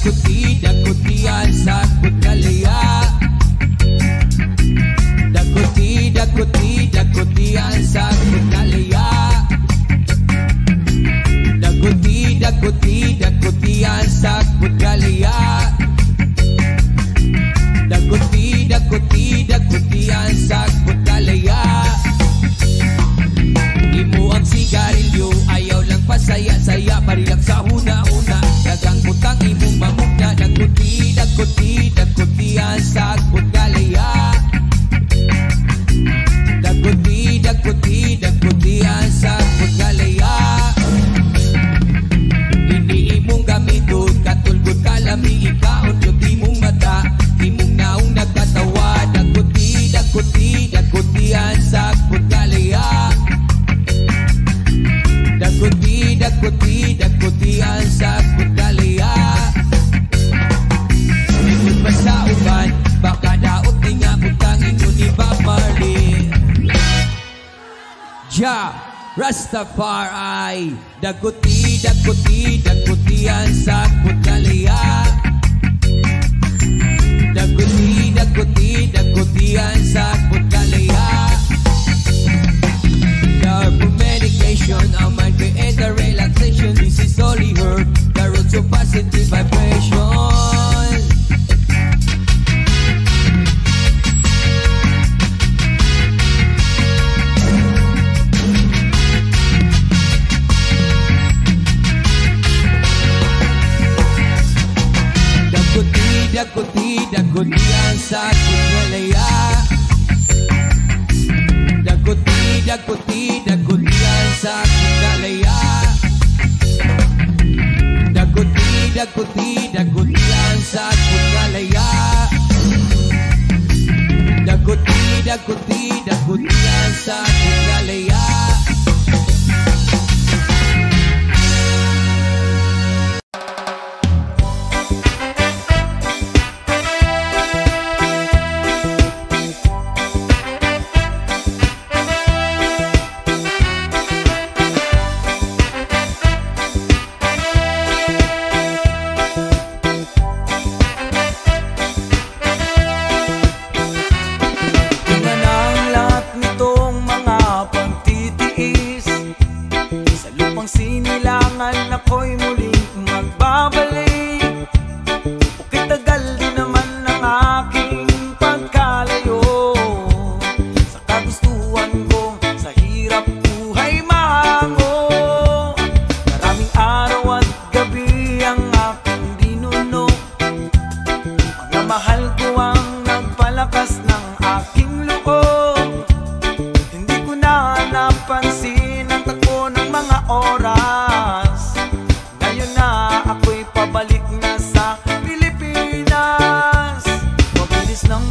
dakuti, dakutian sa pagkalaya. Dakuti, dakuti, dakutian sa pagkalaya. Dakuti, dakuti, dakutian sa pagkalaya. Dakuti, dakuti, dakutian sa pagkalaya. Imo ang sigarilyo, ayaw lang pasaya-saya, parilak sa huna-huna, dagang butang imong mamugna. Dakuti, dakuti, dakutian sa pagkalaya. Dakuti, dakuti, dakutian sa pagkalaya. Hindi imong gamiton, katulgod kalami, ikaon yung imong mata, imong naong nagkatawa. Dakuti, dakuti, dakutian sa pagkalaya. Dakuti, dakuti, dakutian sa pagkalaya. Ikot pa sa uban, baka daot ni nga butang inyo ni Bob Marley. Ja, Rastafari. Dakuti, dakuti, dakutian sa pagkalaya. Dakuti, dakuti, dakutian sa pagkalaya. The medication, I might create a relaxation. This is only her, the road to positive vibration. Dakuti, dakuti, dakutian sa pagkalaya. Dakuti, dakuti, dakutian sa pagkalaya. Dakuti, dakuti, dakutian sa pagkalaya. Dakuti, dakuti, dakutian sa pagkalaya. Pabalik na sa Pilipinas, mabilis ng